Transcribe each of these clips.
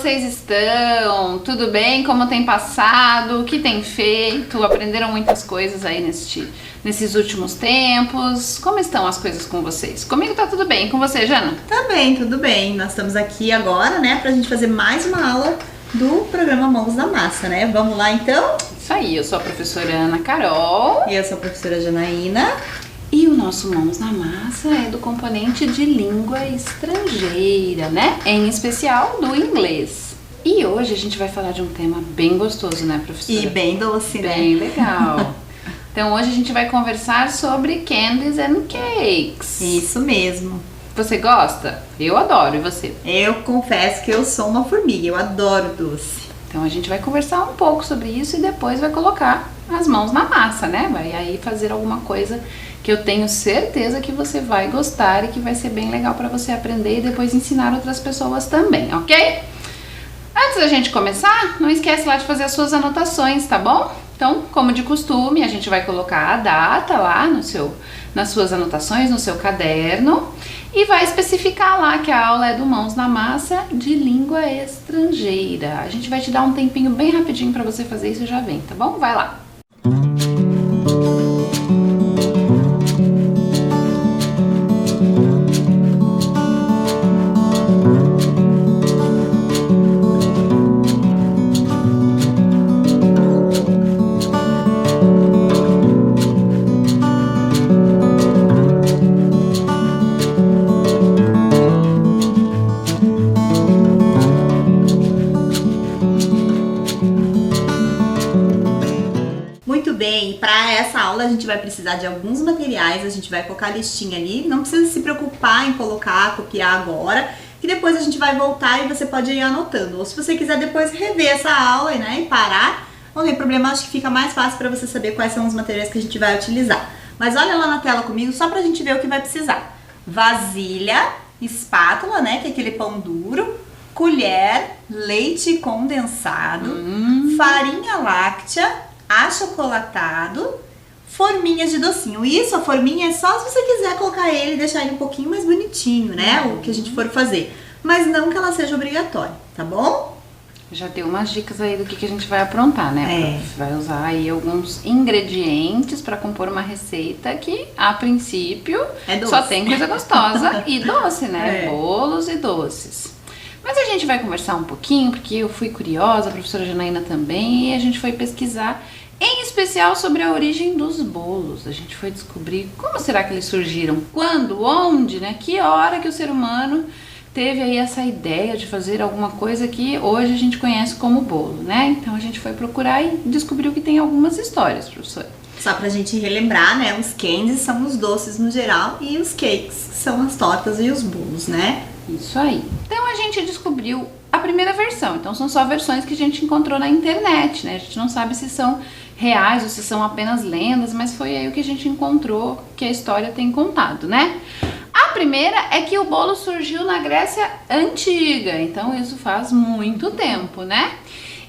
vocês estão? Tudo bem? Como tem passado? O que tem feito? Aprenderam muitas coisas aí nesses últimos tempos? Como estão as coisas com vocês? Comigo tá tudo bem. E com você, Jana? Tá bem, tudo bem. Nós estamos aqui agora, né, pra gente fazer mais uma aula do programa Mãos na Massa, né? Vamos lá, então? Isso aí, eu sou a professora Ana Carol. E eu sou a professora Janaína. E o nosso Mãos na Massa é do componente de língua estrangeira, né? Em especial do inglês. E hoje a gente vai falar de um tema bem gostoso, né, professora? E bem doce, né? Bem legal. Então hoje a gente vai conversar sobre candies and cakes. Isso mesmo. Você gosta? Eu adoro, e você? Eu confesso que eu sou uma formiga, eu adoro doce. Então a gente vai conversar um pouco sobre isso e depois vai colocar as mãos na massa, né? Vai aí fazer alguma coisa que eu tenho certeza que você vai gostar e que vai ser bem legal para você aprender e depois ensinar outras pessoas também, ok? Antes da gente começar, não esquece lá de fazer as suas anotações, tá bom? Então, como de costume, a gente vai colocar a data lá nas suas anotações, no seu caderno, e vai especificar lá que a aula é do Mãos na Massa de língua estrangeira. A gente vai te dar um tempinho bem rapidinho para você fazer isso e já vem, tá bom? Vai lá! Para essa aula a gente vai precisar de alguns materiais, a gente vai colocar a listinha ali, não precisa se preocupar em colocar, copiar agora, que depois a gente vai voltar e você pode ir anotando. Ou se você quiser depois rever essa aula, né, e parar, não tem problema, acho que fica mais fácil para você saber quais são os materiais que a gente vai utilizar. Mas olha lá na tela comigo só pra gente ver o que vai precisar. Vasilha, espátula, né, que é aquele pão duro, colher, leite condensado, farinha láctea, achocolatado, forminhas de docinho. Isso, a forminha é só se você quiser colocar ele e deixar ele um pouquinho mais bonitinho, né? O que a gente for fazer. Mas não que ela seja obrigatória, tá bom? Já deu umas dicas aí do que a gente vai aprontar, né? Vai usar aí alguns ingredientes para compor uma receita que, a princípio, só tem coisa gostosa e doce, né? Bolos e doces. Mas a gente vai conversar um pouquinho, porque eu fui curiosa, a professora Janaína também, e a gente foi pesquisar, em especial sobre a origem dos bolos. A gente foi descobrir como será que eles surgiram, quando, onde, né? Que hora que o ser humano teve aí essa ideia de fazer alguma coisa que hoje a gente conhece como bolo, né? Então a gente foi procurar e descobriu que tem algumas histórias, professora. Só pra gente relembrar, né? Os candies são os doces no geral e os cakes são as tortas e os bolos, né? Isso aí. Então a gente descobriu a primeira versão. Então são só versões que a gente encontrou na internet, né? A gente não sabe se são reais ou se são apenas lendas, mas foi aí o que a gente encontrou que a história tem contado, né? A primeira é que o bolo surgiu na Grécia Antiga, então isso faz muito tempo, né?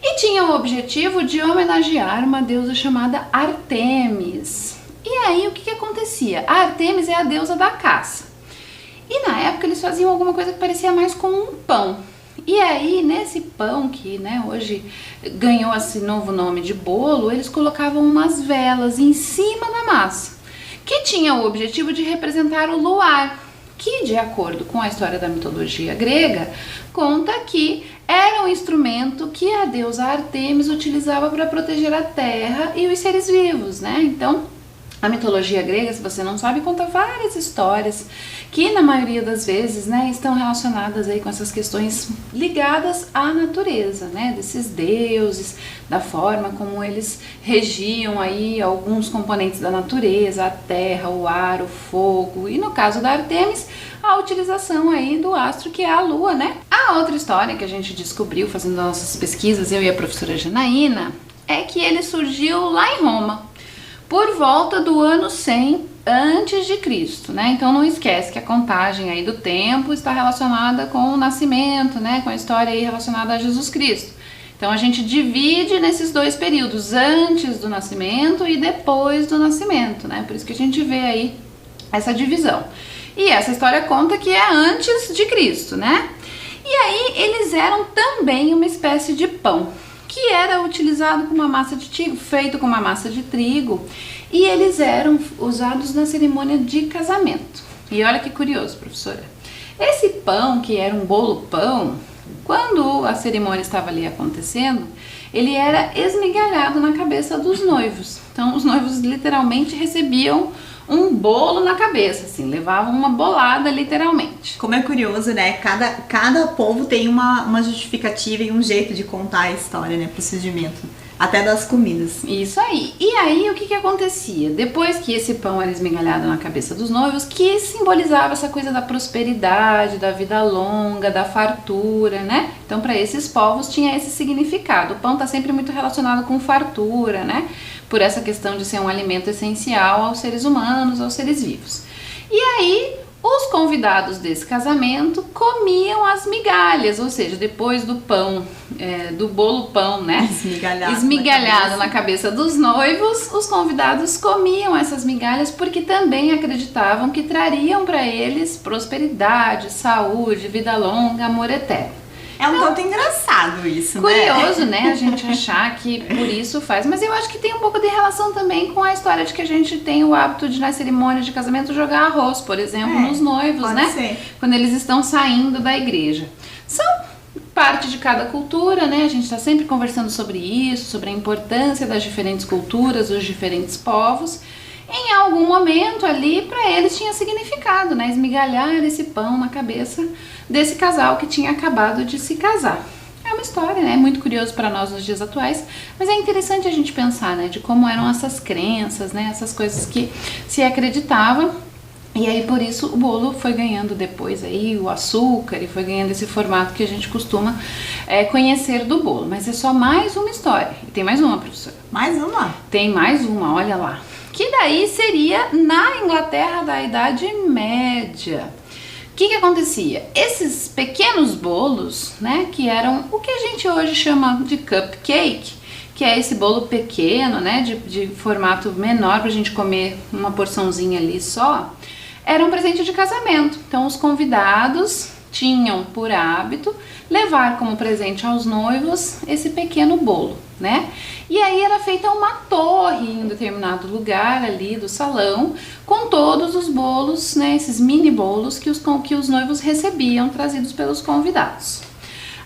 E tinha o objetivo de homenagear uma deusa chamada Ártemis. E aí o que acontecia? A Ártemis é a deusa da caça. E na época eles faziam alguma coisa que parecia mais com um pão. E aí nesse pão, que né, hoje ganhou esse novo nome de bolo, eles colocavam umas velas em cima da massa, que tinha o objetivo de representar o luar, que de acordo com a história da mitologia grega, conta que era um instrumento que a deusa Ártemis utilizava para proteger a terra e os seres vivos, né? Então, a mitologia grega, se você não sabe, conta várias histórias que na maioria das vezes, né, estão relacionadas aí com essas questões ligadas à natureza, né, desses deuses, da forma como eles regiam aí alguns componentes da natureza, a terra, o ar, o fogo e no caso da Ártemis, a utilização aí do astro que é a lua, né? A outra história que a gente descobriu fazendo nossas pesquisas, eu e a professora Janaína, é que ele surgiu lá em Roma, por volta do ano 100 antes de Cristo, né? Então não esquece que a contagem aí do tempo está relacionada com o nascimento, né? Com a história aí relacionada a Jesus Cristo. Então a gente divide nesses dois períodos, antes do nascimento e depois do nascimento, né? Por isso que a gente vê aí essa divisão. E essa história conta que é antes de Cristo, né? E aí eles eram também uma espécie de pão, que era utilizado com uma massa de trigo, feito com uma massa de trigo, e eles eram usados na cerimônia de casamento. E olha que curioso, professora. Esse pão, que era um bolo pão, quando a cerimônia estava ali acontecendo, ele era esmigalhado na cabeça dos noivos. Então os noivos literalmente recebiam um bolo na cabeça, assim, levavam uma bolada literalmente. Como é curioso, né? Cada povo tem uma justificativa e um jeito de contar a história, né? Procedimento. Até das comidas. Isso aí. E aí o que acontecia? Depois que esse pão era esmigalhado na cabeça dos noivos, que simbolizava essa coisa da prosperidade, da vida longa, da fartura, né? Então para esses povos tinha esse significado. O pão está sempre muito relacionado com fartura, né? Por essa questão de ser um alimento essencial aos seres humanos, aos seres vivos. E aí os convidados desse casamento comiam as migalhas, ou seja, depois do pão, do bolo pão, né? Esmigalhado na cabeça dos noivos, os convidados comiam essas migalhas porque também acreditavam que trariam para eles prosperidade, saúde, vida longa, amor eterno. É um tanto engraçado isso, curioso, né? A gente achar que por isso faz. Mas eu acho que tem um pouco de relação também com a história de que a gente tem o hábito de, nas cerimônias de casamento, jogar arroz, por exemplo, nos noivos, né? Ser. Quando eles estão saindo da igreja. São parte de cada cultura, né? A gente está sempre conversando sobre isso, sobre a importância das diferentes culturas, dos diferentes povos. Em algum momento ali, para eles tinha significado, né? Esmigalhar esse pão na cabeça desse casal que tinha acabado de se casar. É uma história, né? É muito curioso para nós nos dias atuais, mas é interessante a gente pensar, né? De como eram essas crenças, né? Essas coisas que se acreditava. E aí, por isso, o bolo foi ganhando depois aí o açúcar e foi ganhando esse formato que a gente costuma conhecer do bolo. Mas é só mais uma história. E tem mais uma, professora. Mais uma? Tem mais uma, olha lá. Que daí seria na Inglaterra da Idade Média. O que acontecia? Esses pequenos bolos, né, que eram o que a gente hoje chama de cupcake, que é esse bolo pequeno, né, de formato menor para a gente comer uma porçãozinha ali só, era um presente de casamento. Então os convidados tinham por hábito levar como presente aos noivos esse pequeno bolo, né? E aí era feita uma torre em um determinado lugar ali do salão com todos os bolos, né? Esses mini bolos que os noivos recebiam trazidos pelos convidados.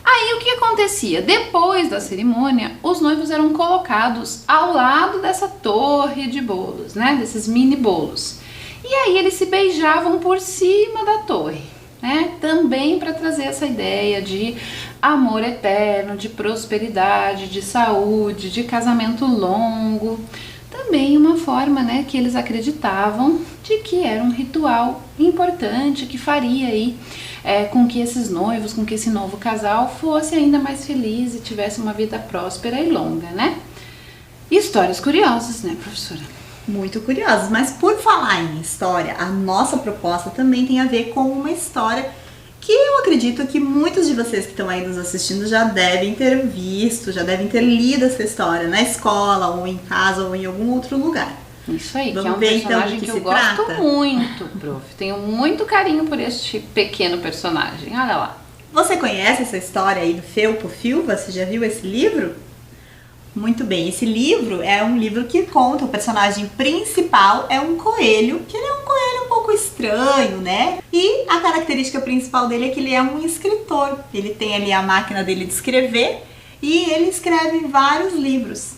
Aí o que acontecia? Depois da cerimônia, os noivos eram colocados ao lado dessa torre de bolos, né? Desses mini bolos. E aí eles se beijavam por cima da torre, né? Também para trazer essa ideia de amor eterno, de prosperidade, de saúde, de casamento longo. Também uma forma, né, que eles acreditavam de que era um ritual importante, que faria aí com que esses noivos, com que esse novo casal fosse ainda mais feliz e tivesse uma vida próspera e longa, né? Histórias curiosas, né, professora? Muito curiosos, mas por falar em história, a nossa proposta também tem a ver com uma história que eu acredito que muitos de vocês que estão aí nos assistindo já devem ter visto, já devem ter lido essa história na escola, ou em casa, ou em algum outro lugar. Isso aí, Vamos que é um ver, personagem então, que eu gosto muito, prof. Tenho muito carinho por este pequeno personagem, olha lá. Você conhece essa história aí do Felpo Filva? Você já viu esse livro? Muito bem, esse livro é um livro que conta, o personagem principal é um coelho, que ele é um coelho um pouco estranho, né? E a característica principal dele é que ele é um escritor. Ele tem ali a máquina dele de escrever e ele escreve vários livros.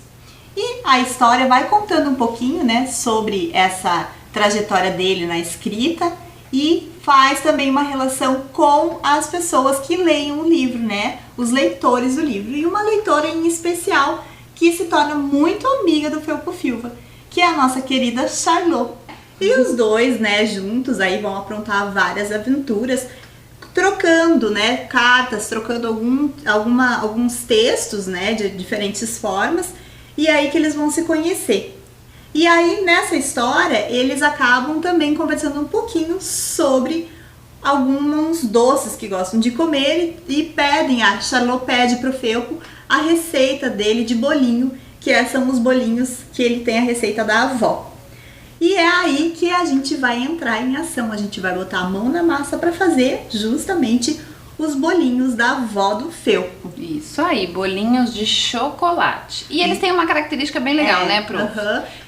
E a história vai contando um pouquinho, né, sobre essa trajetória dele na escrita e faz também uma relação com as pessoas que leiam o livro, né? Os leitores do livro. E uma leitora em especial que se torna muito amiga do Felpo Filva, que é a nossa querida Charlot. E os dois, né, juntos aí vão aprontar várias aventuras, trocando, né, cartas, trocando alguns textos, né, de diferentes formas, e aí que eles vão se conhecer. E aí nessa história eles acabam também conversando um pouquinho sobre alguns doces que gostam de comer e a Charlot pede pro Felpo a receita dele de bolinho, que são os bolinhos que ele tem a receita da avó. E é aí que a gente vai entrar em ação, a gente vai botar a mão na massa para fazer justamente os bolinhos da avó do Felpo. Isso aí, bolinhos de chocolate. E eles têm uma característica bem legal, né, Pro?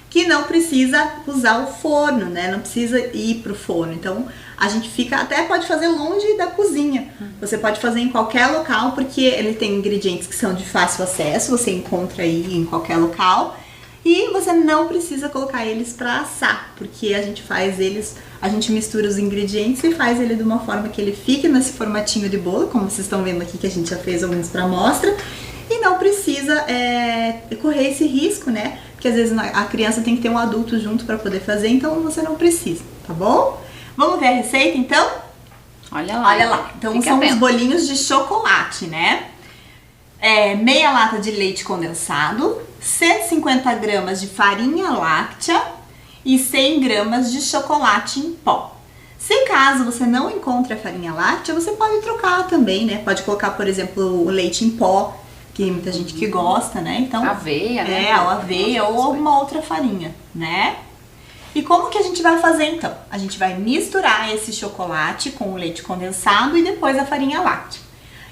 Que não precisa usar o forno, né? Não precisa ir pro forno. Então, a gente até pode fazer longe da cozinha. Você pode fazer em qualquer local, porque ele tem ingredientes que são de fácil acesso, você encontra aí em qualquer local. E você não precisa colocar eles para assar, porque a gente mistura os ingredientes e faz ele de uma forma que ele fique nesse formatinho de bolo, como vocês estão vendo aqui que a gente já fez alguns para amostra. E não precisa correr esse risco, né? Porque às vezes a criança tem que ter um adulto junto para poder fazer, então você não precisa, tá bom? Vamos ver a receita então? Olha lá. Olha lá. Então são os bolinhos de chocolate, né? Meia lata de leite condensado, 150 gramas de farinha láctea e 100 gramas de chocolate em pó. Se caso você não encontre a farinha láctea, você pode trocar também, né? Pode colocar, por exemplo, o leite em pó, que tem muita gente que gosta, né? Então, aveia, né? Ou aveia ou alguma outra farinha, né? E como que a gente vai fazer então? A gente vai misturar esse chocolate com o leite condensado e depois a farinha láctea.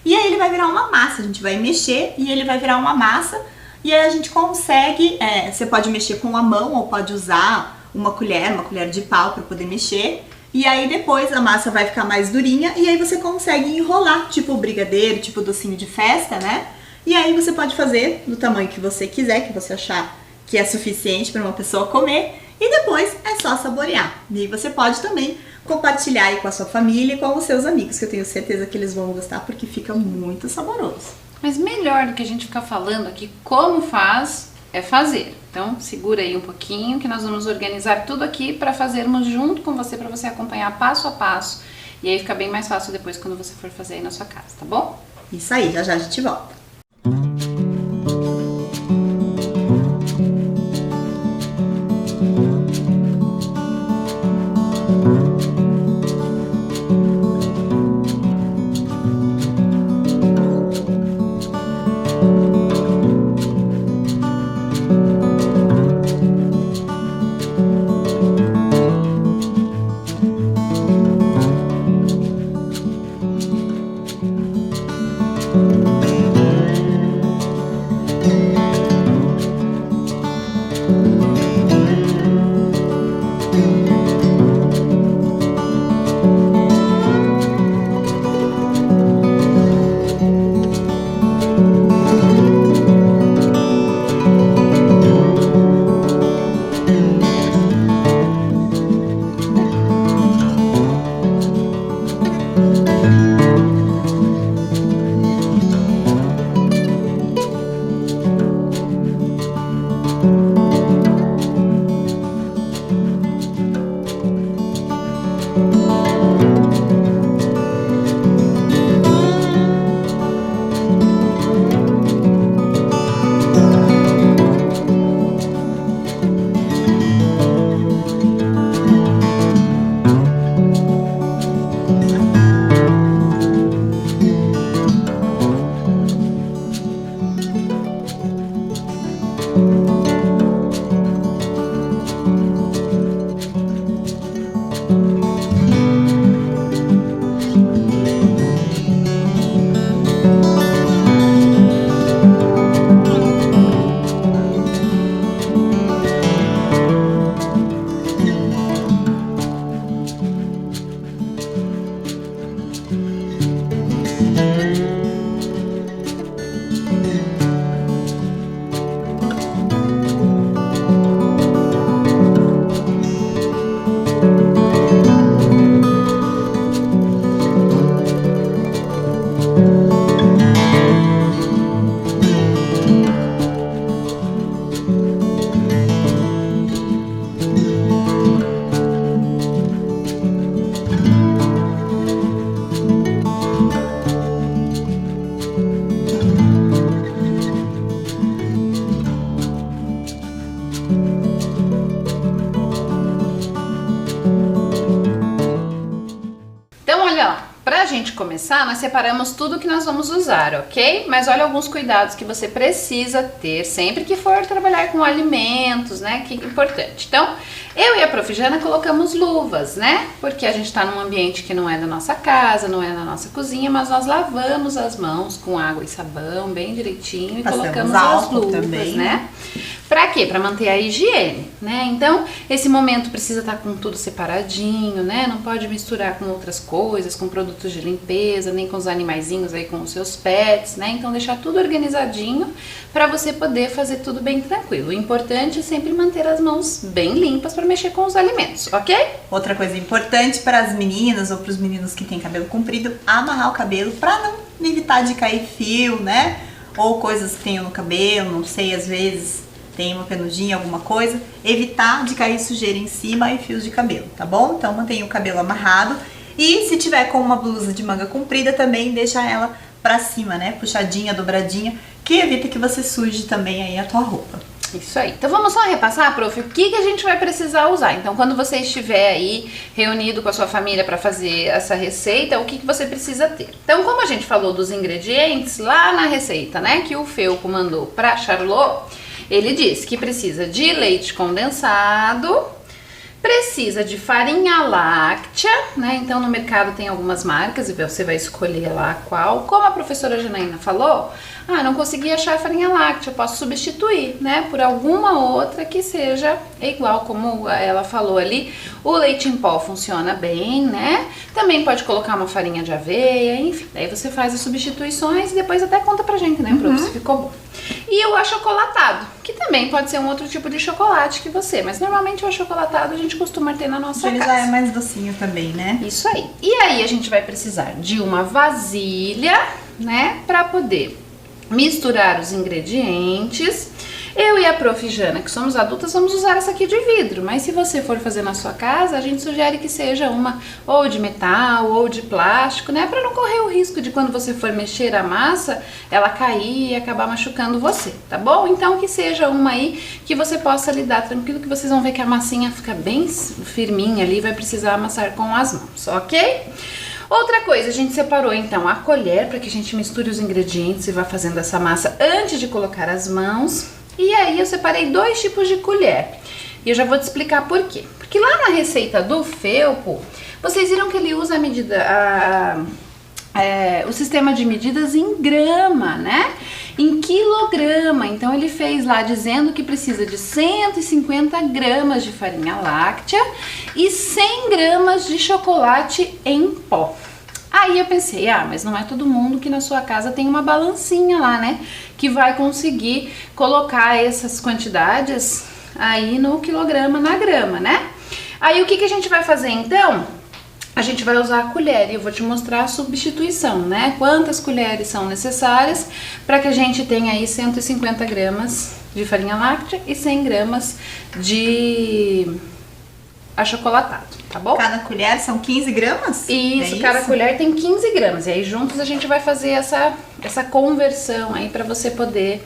E aí ele vai virar uma massa, a gente vai mexer e ele vai virar uma massa. E aí a gente consegue, você pode mexer com a mão ou pode usar uma colher de pau para poder mexer. E aí depois a massa vai ficar mais durinha e aí você consegue enrolar, tipo brigadeiro, tipo docinho de festa, né? E aí você pode fazer do tamanho que você quiser, que você achar que é suficiente para uma pessoa comer. E depois é só saborear. E você pode também compartilhar aí com a sua família e com os seus amigos, que eu tenho certeza que eles vão gostar, porque fica muito saboroso. Mas melhor do que a gente ficar falando aqui como faz, é fazer. Então segura aí um pouquinho que nós vamos organizar tudo aqui para fazermos junto com você, para você acompanhar passo a passo. E aí fica bem mais fácil depois quando você for fazer aí na sua casa, tá bom? Isso aí, já já a gente volta. Pra gente começar, nós separamos tudo que nós vamos usar, ok? Mas olha alguns cuidados que você precisa ter sempre que for trabalhar com alimentos, né? Que é importante. Então, Eu e a Prof. Jana colocamos luvas, né? Porque a gente tá num ambiente que não é da nossa casa, não é da nossa cozinha, mas nós lavamos as mãos com água e sabão bem direitinho e colocamos as luvas, também, né? Pra quê? Pra manter a higiene, né? Então, esse momento precisa estar com tudo separadinho, né? Não pode misturar com outras coisas, com produtos de limpeza, nem com os animaizinhos aí, com os seus pets, né? Então, deixar tudo organizadinho pra você poder fazer tudo bem tranquilo. O importante é sempre manter as mãos bem limpas pra mexer com os alimentos, ok? Outra coisa importante para as meninas ou para os meninos que têm cabelo comprido, amarrar o cabelo pra não evitar de cair fio, né? Ou coisas que tenham no cabelo, não sei, às vezes tem uma penugem, alguma coisa, evitar de cair sujeira em cima e fios de cabelo, tá bom? Então mantenha o cabelo amarrado e se tiver com uma blusa de manga comprida também deixa ela pra cima, né? Puxadinha, dobradinha, que evita que você suje também aí a tua roupa. Isso aí. Então vamos só repassar, prof, o que a gente vai precisar usar. Então quando você estiver aí reunido com a sua família para fazer essa receita, o que você precisa ter. Então como a gente falou dos ingredientes lá na receita, né, que o Felpo mandou para Charlotte, ele diz que precisa de leite condensado, precisa de farinha láctea, né? Então no mercado tem algumas marcas e você vai escolher lá qual. Como a professora Janaína falou, não consegui achar a farinha láctea, eu posso substituir, né, por alguma outra que seja igual, como ela falou ali. O leite em pó funciona bem, né? Também pode colocar uma farinha de aveia, enfim. Daí você faz as substituições e depois até conta pra gente, né, prof, se ficou bom. E o achocolatado, que também pode ser um outro tipo de chocolate que você, mas normalmente o achocolatado a gente costuma ter na nossa Ele casa. já é mais docinho também, né? Isso aí. E aí a gente vai precisar de uma vasilha, né, pra poder misturar os ingredientes. Eu e a Prof. Jana, que somos adultas, vamos usar essa aqui de vidro, mas se você for fazer na sua casa, a gente sugere que seja uma ou de metal ou de plástico, né, para não correr o risco de quando você for mexer a massa, ela cair e acabar machucando você, tá bom? Então que seja uma aí que você possa lidar tranquilo, que vocês vão ver que a massinha fica bem firminha ali, vai precisar amassar com as mãos, ok? Outra coisa, a gente separou então a colher para que a gente misture os ingredientes e vá fazendo essa massa antes de colocar as mãos. E aí eu separei 2 tipos de colher. E eu já vou te explicar por quê. Porque lá na receita do Felpo, vocês viram que ele usa a medida, o sistema de medidas em grama, né? Em quilograma. Então ele fez lá dizendo que precisa de 150 gramas de farinha láctea e 100 gramas de chocolate em pó. Aí eu pensei, mas não é todo mundo que na sua casa tem uma balancinha lá, né? Que vai conseguir colocar essas quantidades aí no quilograma, na grama, né? Aí o que a gente vai fazer então? A gente vai usar a colher e eu vou te mostrar a substituição, né? Quantas colheres são necessárias para que a gente tenha aí 150 gramas de farinha láctea e 100 gramas de achocolatado, tá bom? Cada colher são 15 gramas? Isso, cada colher tem 15 gramas. E aí juntos a gente vai fazer essa conversão aí para você poder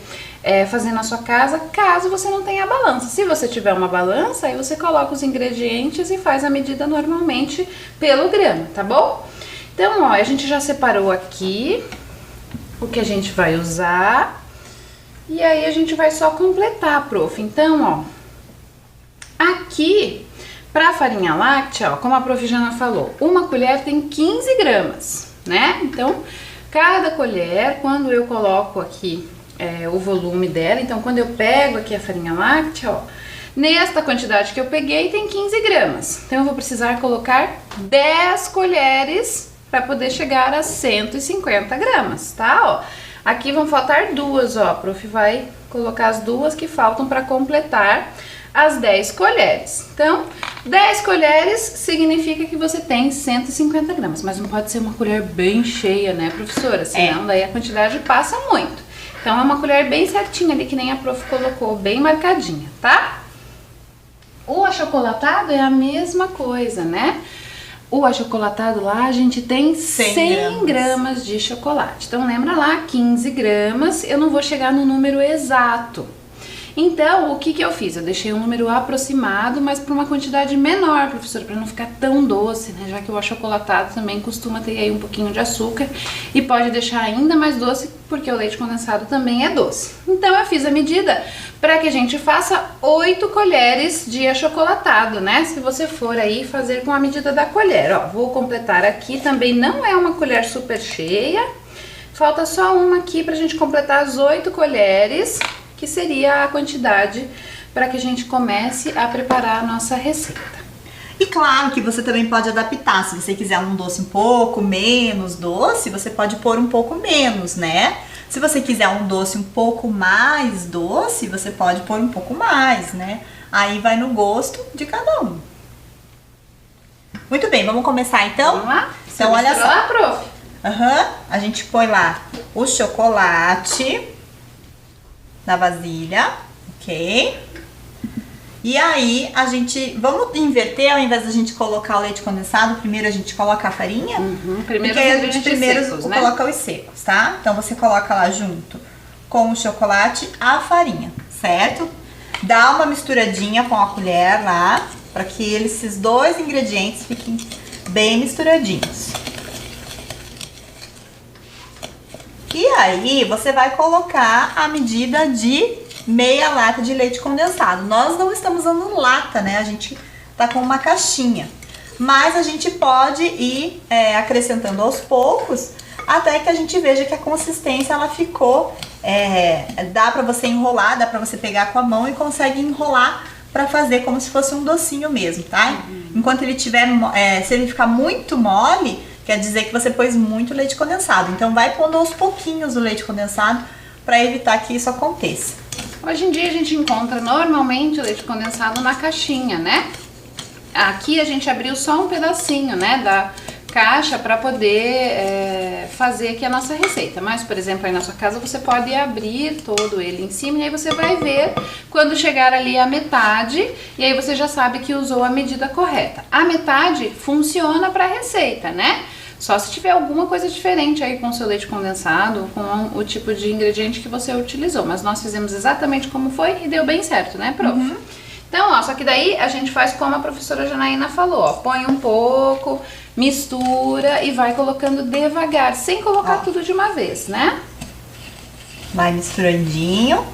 fazer na sua casa, caso você não tenha a balança. Se você tiver uma balança, aí você coloca os ingredientes e faz a medida normalmente pelo grama, tá bom? Então, ó, a gente já separou aqui o que a gente vai usar. E aí a gente vai só completar, prof. Então, ó, aqui para farinha láctea, ó, como a Prof. Jana falou, uma colher tem 15 gramas, né? Então, cada colher, quando eu coloco aqui o volume dela, então quando eu pego aqui a farinha láctea, ó, nesta quantidade que eu peguei tem 15 gramas. Então eu vou precisar colocar 10 colheres para poder chegar a 150 gramas, tá? Ó, aqui vão faltar 2, ó, a Prof. vai colocar as 2 que faltam para completar as 10 colheres. Então, 10 colheres significa que você tem 150 gramas, mas não pode ser uma colher bem cheia, né, professora? Senão daí a quantidade passa muito. Então é uma colher bem certinha ali, que nem a prof colocou, bem marcadinha, tá? O achocolatado é a mesma coisa, né? O achocolatado lá a gente tem 100 gramas de chocolate. Então lembra lá, 15 gramas, eu não vou chegar no número exato. Então, o que que eu fiz? Eu deixei um número aproximado, mas para uma quantidade menor, professora, para não ficar tão doce, né? Já que o achocolatado também costuma ter aí um pouquinho de açúcar e pode deixar ainda mais doce, porque o leite condensado também é doce. Então, eu fiz a medida para que a gente faça 8 colheres de achocolatado, né? Se você for aí fazer com a medida da colher, ó, vou completar aqui, também não é uma colher super cheia, falta só uma aqui pra gente completar as 8 colheres, que seria a quantidade para que a gente comece a preparar a nossa receita. E claro que você também pode adaptar, se você quiser um doce um pouco menos doce, você pode pôr um pouco menos, né? Se você quiser um doce um pouco mais doce, você pode pôr um pouco mais, né? Aí vai no gosto de cada um. Muito bem, vamos começar então? Vamos lá? Então olha só. Lá, prof. A gente põe lá o chocolate na vasilha, ok? E aí a gente, vamos inverter, ao invés da gente colocar o leite condensado, primeiro a gente coloca a farinha. Primeiro porque aí a gente primeiro secos, né? coloca os secos, tá? Então você coloca lá junto com o chocolate a farinha, certo? Dá uma misturadinha com a colher lá, para que esses dois ingredientes fiquem bem misturadinhos. E aí você vai colocar a medida de meia lata de leite condensado. Nós não estamos usando lata, né? A gente tá com uma caixinha. Mas a gente pode ir acrescentando aos poucos, até que a gente veja que a consistência ela ficou, dá pra você enrolar, dá pra você pegar com a mão e consegue enrolar pra fazer como se fosse um docinho mesmo, tá? Enquanto ele tiver, se ele ficar muito mole, quer dizer que você pôs muito leite condensado. Então vai pondo aos pouquinhos o leite condensado para evitar que isso aconteça. Hoje em dia a gente encontra normalmente o leite condensado na caixinha, né? Aqui a gente abriu só um pedacinho, né, da caixa para poder fazer aqui a nossa receita. Mas, por exemplo, aí na sua casa você pode abrir todo ele em cima e aí você vai ver quando chegar ali a metade e aí você já sabe que usou a medida correta. A metade funciona para a receita, né? Só se tiver alguma coisa diferente aí com o seu leite condensado, com o tipo de ingrediente que você utilizou. Mas nós fizemos exatamente como foi e deu bem certo, né, prof? Então, ó, só que daí a gente faz como a professora Janaína falou, ó. Põe um pouco, mistura e vai colocando devagar, sem colocar tudo de uma vez, né? Vai misturandinho.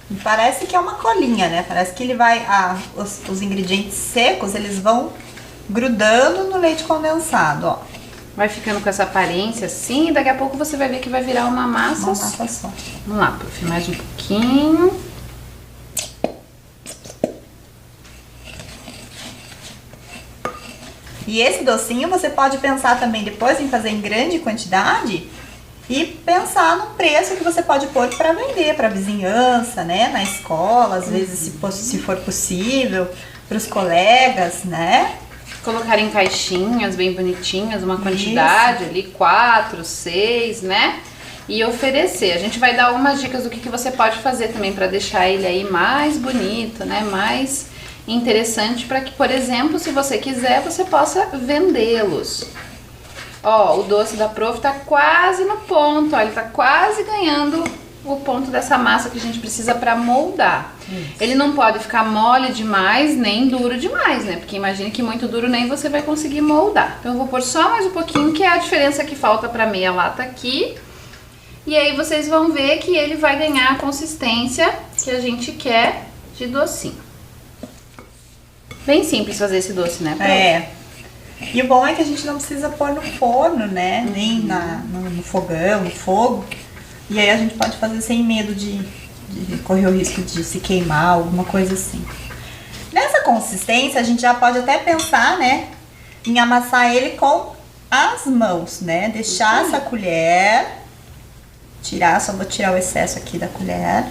E parece que é uma colinha, né? Parece que ele vai, os ingredientes secos, eles vão grudando no leite condensado, ó. Vai ficando com essa aparência assim e daqui a pouco você vai ver que vai virar uma massa. Uma massa só. Vamos lá, prof, mais um pouquinho. E esse docinho você pode pensar também depois em fazer em grande quantidade e pensar no preço que você pode pôr para vender para a vizinhança, né? Na escola, às vezes, se for possível, para os colegas, né? Colocar em caixinhas bem bonitinhas, uma quantidade ali, 4, 6, né? E oferecer. A gente vai dar algumas dicas do que você pode fazer também para deixar ele aí mais bonito, né? Mais interessante para que, por exemplo, se você quiser, você possa vendê-los. Ó, o doce da prof tá quase no ponto, ó, ele tá quase ganhando o ponto dessa massa que a gente precisa para moldar. Ele não pode ficar mole demais, nem duro demais, né? Porque imagine que muito duro nem você vai conseguir moldar. Então eu vou pôr só mais um pouquinho, que é a diferença que falta para meia lata aqui. E aí vocês vão ver que ele vai ganhar a consistência que a gente quer de docinho. Bem simples fazer esse doce, né, prof? E o bom é que a gente não precisa pôr no forno, né? Nem no fogão, no fogo. E aí a gente pode fazer sem medo de correr o risco de se queimar, alguma coisa assim. Nessa consistência, a gente já pode até pensar, né? Em amassar ele com as mãos, né? Deixar essa colher, só vou tirar o excesso aqui da colher.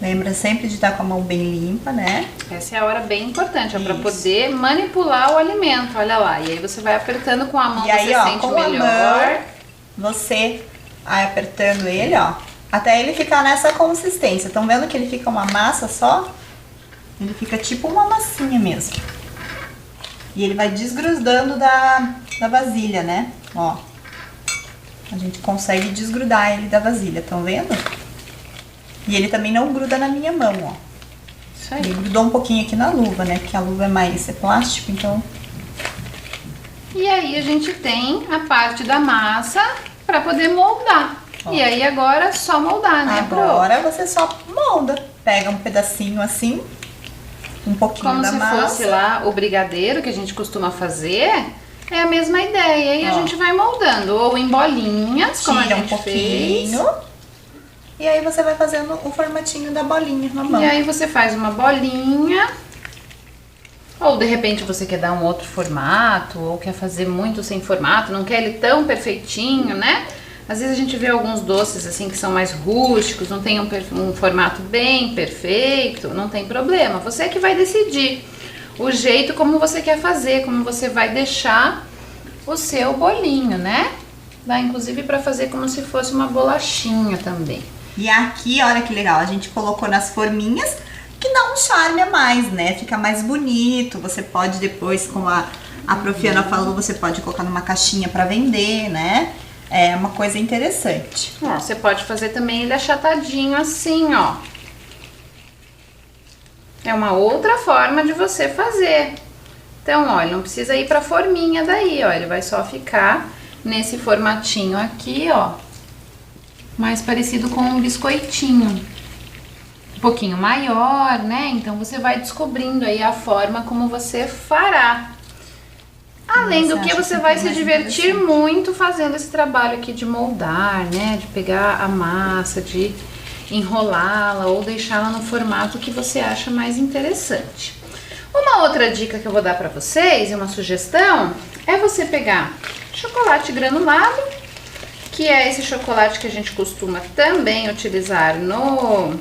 Lembra sempre de estar com a mão bem limpa, né? Essa é a hora bem importante, para poder manipular o alimento, olha lá. E aí você vai apertando com a mão, e aí, você ó, sente com melhor. A mão, você vai apertando ele, ó, até ele ficar nessa consistência. Estão vendo que ele fica uma massa só? Ele fica tipo uma massinha mesmo. E ele vai desgrudando da vasilha, né? Ó, a gente consegue desgrudar ele da vasilha, estão vendo? E ele também não gruda na minha mão, ó. Isso aí. Ele grudou um pouquinho aqui na luva, né? Porque a luva é plástico, então... E aí a gente tem a parte da massa pra poder moldar. Ó. E aí agora é só moldar, né, Agora você só molda. Pega um pedacinho assim, um pouquinho da massa. Como se fosse lá o brigadeiro que a gente costuma fazer. É a mesma ideia. E a gente vai moldando. Ou em bolinhas, como a gente um pouquinho. E aí você vai fazendo o formatinho da bolinha na mão. E aí você faz uma bolinha. Ou de repente você quer dar um outro formato, ou quer fazer muito sem formato, não quer ele tão perfeitinho, né? Às vezes a gente vê alguns doces assim que são mais rústicos, não tem um formato bem perfeito, não tem problema. Você é que vai decidir o jeito como você quer fazer, como você vai deixar o seu bolinho, né? Dá inclusive para fazer como se fosse uma bolachinha também. E aqui, olha que legal, a gente colocou nas forminhas, que dá um charme a mais, né? Fica mais bonito. Você pode depois, como a Profiana falou, você pode colocar numa caixinha para vender, né? É uma coisa interessante. Ó, você pode fazer também ele achatadinho assim, ó. É uma outra forma de você fazer. Então, ó, ele não precisa ir pra forminha daí, ó. Ele vai só ficar nesse formatinho aqui, ó. Mais parecido com um biscoitinho. Um pouquinho maior, né? Então você vai descobrindo aí a forma como você fará. Além do que você vai se divertir muito fazendo esse trabalho aqui de moldar, né? De pegar a massa, de enrolá-la ou deixá-la no formato que você acha mais interessante. Uma outra dica que eu vou dar pra vocês, e uma sugestão, é você pegar chocolate granulado, que é esse chocolate que a gente costuma também utilizar no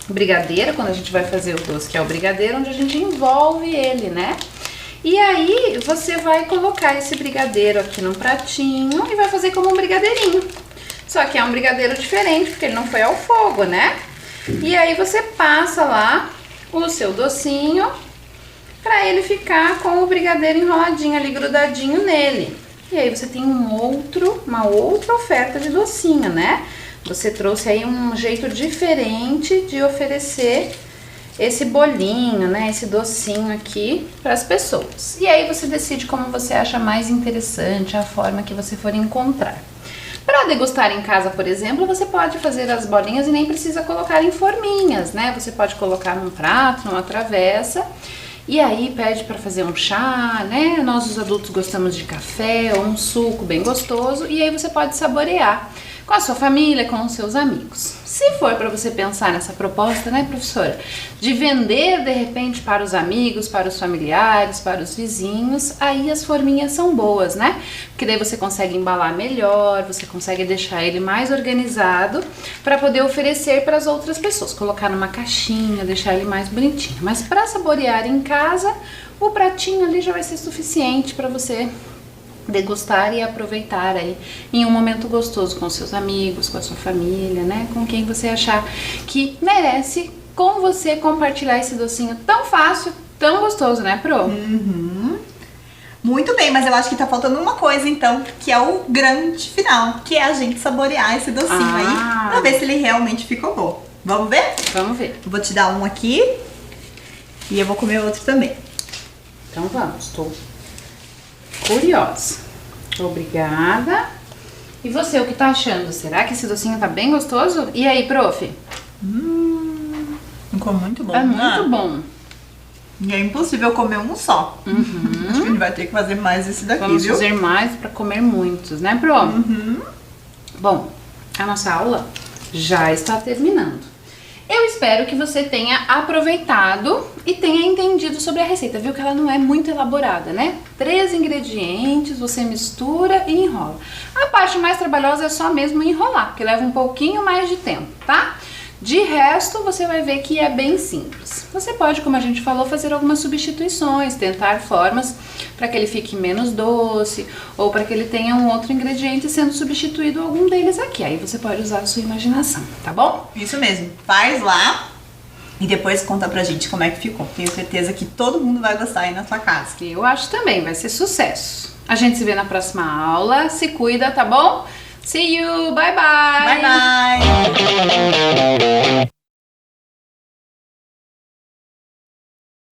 brigadeiro, quando a gente vai fazer o doce, que é o brigadeiro, onde a gente envolve ele, né? E aí você vai colocar esse brigadeiro aqui num pratinho e vai fazer como um brigadeirinho. Só que é um brigadeiro diferente, porque ele não foi ao fogo, né? E aí você passa lá o seu docinho pra ele ficar com o brigadeiro enroladinho ali, grudadinho nele. E aí você tem uma outra oferta de docinho, né? Você trouxe aí um jeito diferente de oferecer esse bolinho, né, esse docinho aqui para as pessoas. E aí você decide como você acha mais interessante, a forma que você for encontrar. Para degustar em casa, por exemplo, você pode fazer as bolinhas e nem precisa colocar em forminhas, né? Você pode colocar num prato, numa travessa, e aí pede para fazer um chá, né? Nós os adultos gostamos de café ou um suco bem gostoso, e aí você pode saborear com a sua família, com os seus amigos. Se for para você pensar nessa proposta, né, professora, de vender de repente para os amigos, para os familiares, para os vizinhos, aí as forminhas são boas, né? Porque daí você consegue embalar melhor, você consegue deixar ele mais organizado para poder oferecer para as outras pessoas, colocar numa caixinha, deixar ele mais bonitinho. Mas para saborear em casa, o pratinho ali já vai ser suficiente para você degustar e aproveitar aí em um momento gostoso com seus amigos, com a sua família, né? Com quem você achar que merece com você compartilhar esse docinho tão fácil, tão gostoso, né, Pro? Uhum. Muito bem, mas eu acho que tá faltando uma coisa então, que é o grande final, que é a gente saborear esse docinho aí, pra ver se ele realmente ficou bom. Vamos ver? Vamos ver. Eu vou te dar um aqui e eu vou comer outro também. Então vamos, tô curiosa. Obrigada. E você, o que tá achando? Será que esse docinho tá bem gostoso? E aí, prof? Ficou muito bom, É né? muito bom. E é impossível comer um só. Acho que a gente vai ter que fazer mais esse daqui, Vamos viu? fazer mais pra comer muitos, né, Pro? Bom, a nossa aula já está terminando. Eu espero que você tenha aproveitado e tenha entendido sobre a receita. Viu que ela não é muito elaborada, né? 3 ingredientes, você mistura e enrola. A parte mais trabalhosa é só mesmo enrolar, porque leva um pouquinho mais de tempo, tá? De resto, você vai ver que é bem simples. Você pode, como a gente falou, fazer algumas substituições, tentar formas para que ele fique menos doce ou para que ele tenha um outro ingrediente sendo substituído algum deles aqui. Aí você pode usar a sua imaginação, tá bom? Isso mesmo. Faz lá e depois conta pra gente como é que ficou. Tenho certeza que todo mundo vai gostar aí na sua casa. Eu acho também, vai ser sucesso. A gente se vê na próxima aula. Se cuida, tá bom? See you, bye bye! Bye, bye!